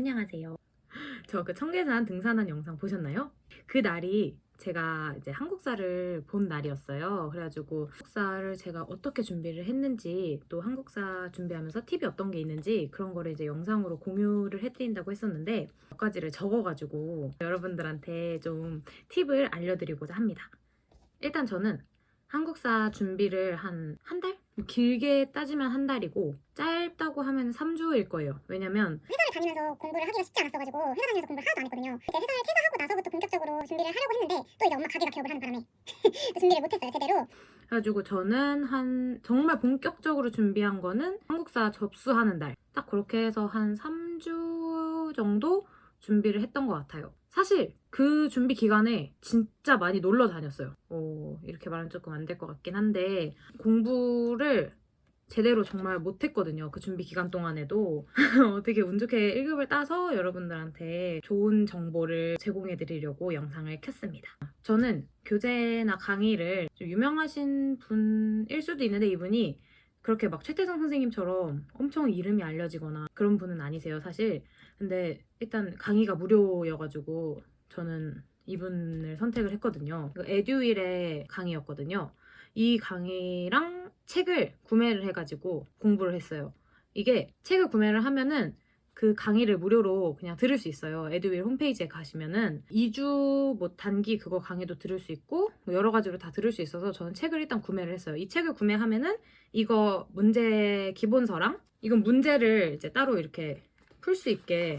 안녕하세요. 저 그 청계산 등산한 영상 보셨나요? 그 날이 제가 이제 한국사를 본 날이었어요. 그래가지고 한국사를 제가 어떻게 준비를 했는지, 또 한국사 준비하면서 팁이 어떤 게 있는지 그런 거를 이제 영상으로 공유를 해드린다고 했었는데 몇 가지를 적어가지고 여러분들한테 좀 팁을 알려드리고자 합니다. 일단 저는 한국사 준비를 한 달? 길게 따지면 한 달이고 짧다고 하면 3주일 거예요. 왜냐면 회사를 다니면서 공부를 하기가 쉽지 않았어가지고 회사 다니면서 공부를 하나도 안 했거든요. 이제 회사를 퇴사하고 나서부터 본격적으로 준비를 하려고 했는데 또 이제 엄마 가게가 개업을 하는 바람에 또 준비를 못했어요, 제대로. 그래가지고 저는 정말 본격적으로 준비한 거는 한국사 접수하는 날. 딱 그렇게 해서 한 3주 정도 준비를 했던 것 같아요. 사실 그 준비 기간에 진짜 많이 놀러 다녔어요. 이렇게 말하면 조금 안 될 것 같긴 한데 공부를 제대로 정말 못했거든요. 그 준비 기간 동안에도. 어떻게 운 좋게 1급을 따서 여러분들한테 좋은 정보를 제공해 드리려고 영상을 켰습니다. 저는 교재나 강의를 좀 유명하신 분일 수도 있는데 이분이 그렇게 막 최태성 선생님처럼 엄청 이름이 알려지거나 그런 분은 아니세요, 사실. 근데 일단 강의가 무료여가지고 저는 이분을 선택을 했거든요. 에듀윌의 강의였거든요. 이 강의랑 책을 구매를 해가지고 공부를 했어요. 이게 책을 구매를 하면은 그 강의를 무료로 그냥 들을 수 있어요. 에듀윌 홈페이지에 가시면은 2주 뭐 단기 그거 강의도 들을 수 있고 뭐 여러 가지로 다 들을 수 있어서 저는 책을 일단 구매를 했어요. 이 책을 구매하면은 이거 문제 기본서랑 이건 문제를 이제 따로 이렇게 풀 수 있게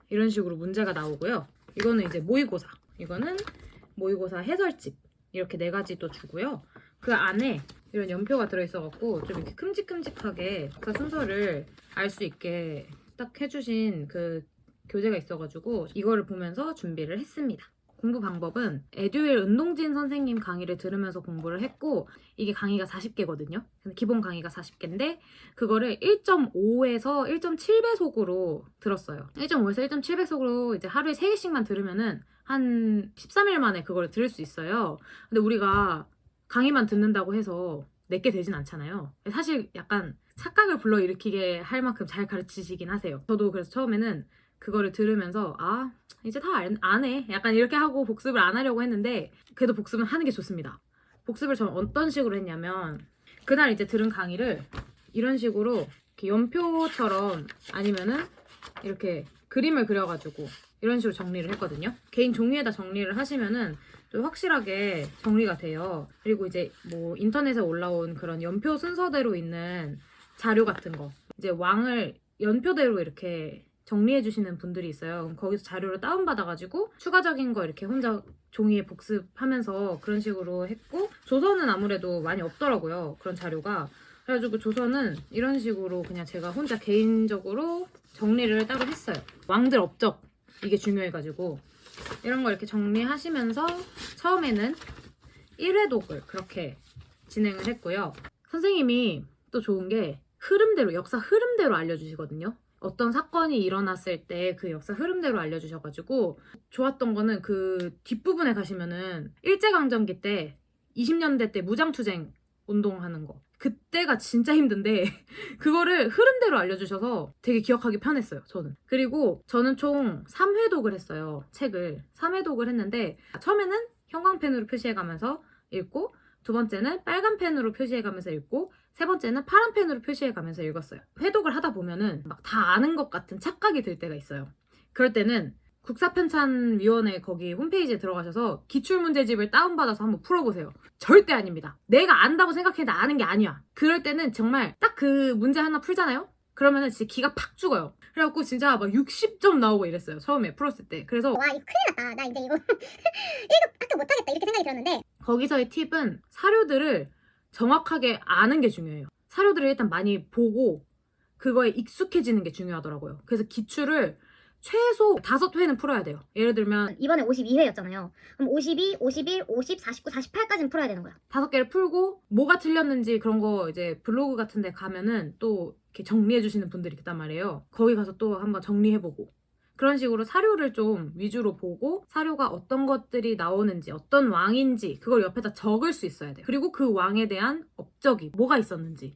이런 식으로 문제가 나오고요. 이거는 이제 모의고사, 이거는 모의고사 해설집 이렇게 4가지 또 주고요. 그 안에 이런 연표가 들어있어갖고 좀 이렇게 큼직큼직하게 그 순서를 알 수 있게 딱 해주신 그 교재가 있어가지고 이거를 보면서 준비를 했습니다. 공부 방법은 에듀윌 은동진 선생님 강의를 들으면서 공부를 했고 이게 강의가 40개거든요. 기본 강의가 40개인데 그거를 1.5에서 1.7배속으로 들었어요. 1.5에서 1.7배속으로 이제 하루에 3개씩만 들으면은 한 13일 만에 그걸 들을 수 있어요. 근데 우리가 강의만 듣는다고 해서 내게 되진 않잖아요. 사실 약간 착각을 불러일으키게 할 만큼 잘 가르치시긴 하세요. 저도 그래서 처음에는 그거를 들으면서 이제 다 아네 약간 이렇게 하고 복습을 안 하려고 했는데 그래도 복습은 하는 게 좋습니다. 복습을 저는 어떤 식으로 했냐면 그날 이제 들은 강의를 이런 식으로 이렇게 연표처럼 아니면은 이렇게 그림을 그려가지고 이런 식으로 정리를 했거든요. 개인 종이에다 정리를 하시면은 좀 확실하게 정리가 돼요. 그리고 이제 뭐 인터넷에 올라온 그런 연표 순서대로 있는 자료 같은 거 이제 왕을 연표대로 이렇게 정리해 주시는 분들이 있어요. 그럼 거기서 자료를 다운받아가지고 추가적인 거 이렇게 혼자 종이에 복습하면서 그런 식으로 했고 조선은 아무래도 많이 없더라고요. 그런 자료가. 그래가지고 조선은 이런 식으로 그냥 제가 혼자 개인적으로 정리를 따로 했어요. 왕들 업적 이게 중요해가지고 이런 거 이렇게 정리하시면서 처음에는 1회독을 그렇게 진행을 했고요. 선생님이 또 좋은 게 흐름대로, 역사 흐름대로 알려주시거든요. 어떤 사건이 일어났을 때 그 역사 흐름대로 알려주셔가지고 좋았던 거는 그 뒷부분에 가시면은 일제강점기 때 20년대 때 무장투쟁 운동하는 거 그때가 진짜 힘든데 그거를 흐름대로 알려주셔서 되게 기억하기 편했어요, 저는. 그리고 저는 총 3회독을 했어요, 책을. 3회독을 했는데 처음에는 형광펜으로 표시해가면서 읽고 두 번째는 빨간 펜으로 표시해가면서 읽고 세 번째는 파란 펜으로 표시해가면서 읽었어요. 회독을 하다 보면은 막 다 아는 것 같은 착각이 들 때가 있어요. 그럴 때는 국사편찬위원회 거기 홈페이지에 들어가셔서 기출문제집을 다운받아서 한번 풀어보세요. 절대 아닙니다. 내가 안다고 생각해도 아는 게 아니야. 그럴 때는 정말 딱 그 문제 하나 풀잖아요? 그러면은 진짜 기가 팍 죽어요. 그래갖고 진짜 막 60점 나오고 이랬어요, 처음에 풀었을 때. 그래서 와, 이거 큰일 났다. 나 이제 이거 1급 학교 못하겠다 이렇게 생각이 들었는데 거기서의 팁은 사료들을 정확하게 아는 게 중요해요. 사료들을 일단 많이 보고 그거에 익숙해지는 게 중요하더라고요. 그래서 기출을 최소 5회는 풀어야 돼요. 예를 들면 이번에 52회였잖아요. 그럼 52, 51, 50, 49, 48까지는 풀어야 되는 거야. 5개를 풀고 뭐가 틀렸는지 그런 거 이제 블로그 같은 데 가면은 또 이렇게 정리해 주시는 분들이 있단 말이에요. 거기 가서 또 한번 정리해보고 그런 식으로 사료를 좀 위주로 보고 사료가 어떤 것들이 나오는지 어떤 왕인지 그걸 옆에다 적을 수 있어야 돼요. 그리고 그 왕에 대한 업적이 뭐가 있었는지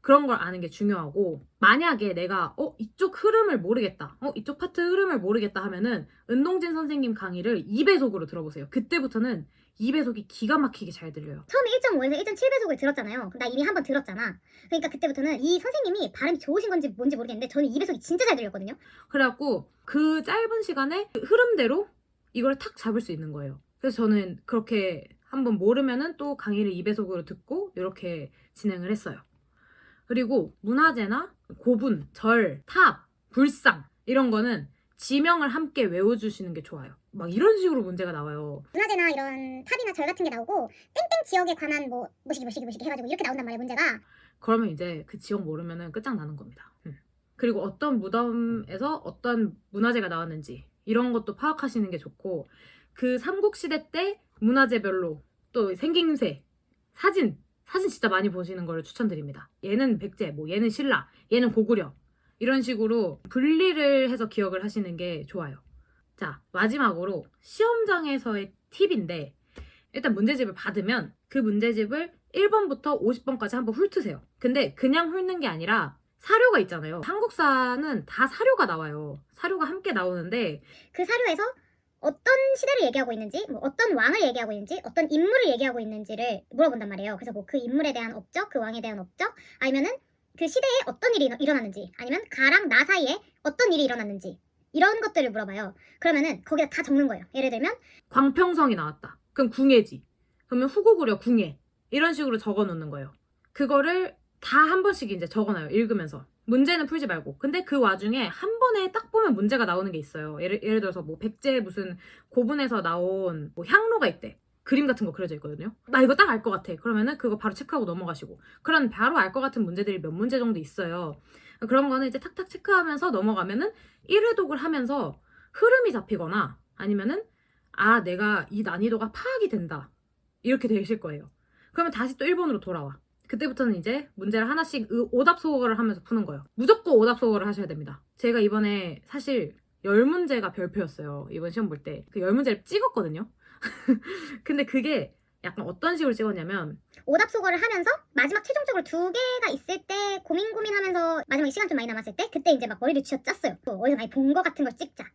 그런 걸 아는 게 중요하고, 만약에 내가 이쪽 흐름을 모르겠다, 이쪽 파트 흐름을 모르겠다 하면은 은동진 선생님 강의를 2배속으로 들어보세요. 그때부터는 2배속이 기가 막히게 잘 들려요. 처음에 1.5에서 1.7배속을 들었잖아요. 나 이미 한번 들었잖아. 그러니까 그때부터는 이 선생님이 발음이 좋으신 건지 뭔지 모르겠는데 저는 2배속이 진짜 잘 들렸거든요. 그래갖고 그 짧은 시간에 그 흐름대로 이걸 탁 잡을 수 있는 거예요. 그래서 저는 그렇게 한번 모르면은 또 강의를 2배속으로 듣고 이렇게 진행을 했어요. 그리고 문화재나 고분, 절, 탑, 불상 이런 거는 지명을 함께 외워주시는 게 좋아요. 막 이런 식으로 문제가 나와요. 문화재나 이런 탑이나 절 같은 게 나오고 땡땡 지역에 관한 뭐 뭐시기 해가지고 이렇게 나온단 말이에요, 문제가. 그러면 이제 그 지역 모르면은 끝장나는 겁니다. 그리고 어떤 무덤에서 어떤 문화재가 나왔는지 이런 것도 파악하시는 게 좋고, 그 삼국시대 때 문화재별로 또 생김새, 사진 진짜 많이 보시는 걸 추천드립니다. 얘는 백제, 뭐 얘는 신라, 얘는 고구려 이런 식으로 분리를 해서 기억을 하시는 게 좋아요. 자, 마지막으로 시험장에서의 팁인데, 일단 문제집을 받으면 그 문제집을 1번부터 50번까지 한번 훑으세요. 근데 그냥 훑는 게 아니라 사료가 있잖아요. 한국사는 다 사료가 나와요. 사료가 함께 나오는데 그 사료에서 어떤 시대를 얘기하고 있는지, 뭐 어떤 왕을 얘기하고 있는지, 어떤 인물을 얘기하고 있는지를 물어본단 말이에요. 그래서 뭐 그 인물에 대한 업적, 그 왕에 대한 업적, 아니면은 그 시대에 어떤 일이 일어났는지, 아니면 가랑 나 사이에 어떤 일이 일어났는지 이런 것들을 물어봐요. 그러면은 거기다 다 적는 거예요. 예를 들면 광평성이 나왔다. 그럼 궁예지. 그러면 후고구려 궁예. 이런 식으로 적어 놓는 거예요. 그거를 다 한 번씩 이제 적어놔요. 읽으면서. 문제는 풀지 말고. 근데 그 와중에 한 번에 딱 보면 문제가 나오는 게 있어요. 예를 들어서 뭐 백제 무슨 고분에서 나온 뭐 향로가 있대. 그림 같은 거 그려져 있거든요. 나 이거 딱 알 것 같아. 그러면은 그거 바로 체크하고 넘어가시고. 그런 바로 알 것 같은 문제들이 몇 문제 정도 있어요. 그런 거는 이제 탁탁 체크하면서 넘어가면은 1회독을 하면서 흐름이 잡히거나 아니면은 내가 이 난이도가 파악이 된다. 이렇게 되실 거예요. 그러면 다시 또 1번으로 돌아와. 그때부터는 이제 문제를 하나씩 오답 소거를 하면서 푸는 거예요. 무조건 오답 소거를 하셔야 됩니다. 제가 이번에 사실 10문제가 별표였어요. 이번 시험 볼 때. 그 10문제를 찍었거든요. 근데 그게 약간 어떤 식으로 찍었냐면, 오답 소거를 하면서 마지막 최종적으로 2개가 있을 때 고민하면서 마지막에 시간 좀 많이 남았을 때 그때 이제 막 머리를 쥐어짰어요. 어디서 많이 본 거 같은 걸 찍자.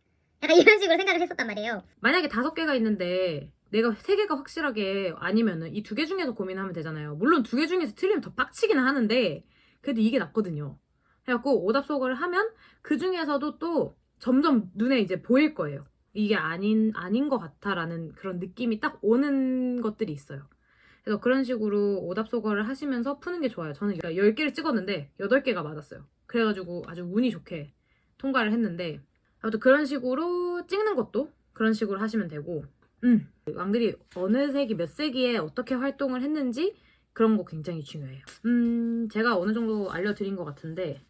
약간 이런 식으로 생각을 했었단 말이에요. 만약에 5개가 있는데 내가 3개가 확실하게 아니면은 이 2개 중에서 고민하면 되잖아요. 물론 2개 중에서 틀리면 더 빡치기는 하는데 그래도 이게 낫거든요. 그래갖고 오답 소거를 하면 그 중에서도 또 점점 눈에 이제 보일 거예요. 이게 아닌 것 같아라는 그런 느낌이 딱 오는 것들이 있어요. 그래서 그런 식으로 오답 소거를 하시면서 푸는 게 좋아요. 저는 10개를 찍었는데 8개가 맞았어요. 그래가지고 아주 운이 좋게 통과를 했는데, 아무튼 그런 식으로 찍는 것도 그런 식으로 하시면 되고, 왕들이 어느 세기 몇 세기에 어떻게 활동을 했는지 그런 거 굉장히 중요해요. 제가 어느 정도 알려드린 것 같은데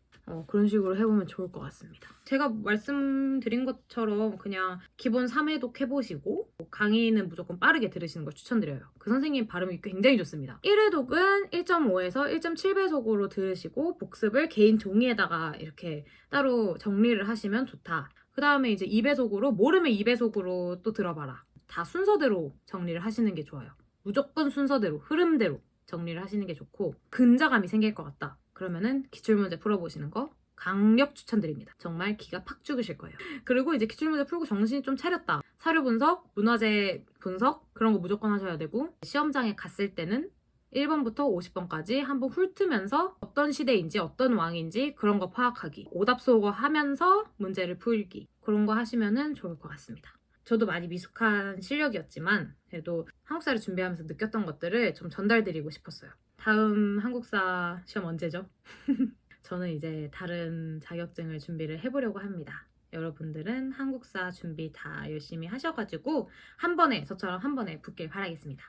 그런 식으로 해보면 좋을 것 같습니다. 제가 말씀드린 것처럼 그냥 기본 3회독 해보시고 강의는 무조건 빠르게 들으시는 걸 추천드려요. 그 선생님 발음이 굉장히 좋습니다. 1회독은 1.5에서 1.7배속으로 들으시고 복습을 개인 종이에다가 이렇게 따로 정리를 하시면 좋다. 그 다음에 이제 2배속으로, 모르면 2배속으로 또 들어봐라. 다 순서대로 정리를 하시는 게 좋아요. 무조건 순서대로, 흐름대로 정리를 하시는 게 좋고, 근자감이 생길 것 같다. 그러면은 기출문제 풀어보시는 거 강력 추천드립니다. 정말 기가 팍 죽으실 거예요. 그리고 이제 기출문제 풀고 정신이 좀 차렸다. 사료 분석, 문화재 분석 그런 거 무조건 하셔야 되고, 시험장에 갔을 때는 1번부터 50번까지 한번 훑으면서 어떤 시대인지 어떤 왕인지 그런 거 파악하기, 오답 소거 하면서 문제를 풀기, 그런 거 하시면은 좋을 것 같습니다. 저도 많이 미숙한 실력이었지만 그래도 한국사를 준비하면서 느꼈던 것들을 좀 전달드리고 싶었어요. 다음 한국사 시험 언제죠? 저는 이제 다른 자격증을 준비를 해보려고 합니다. 여러분들은 한국사 준비 다 열심히 하셔가지고 저처럼 한 번에 붙길 바라겠습니다.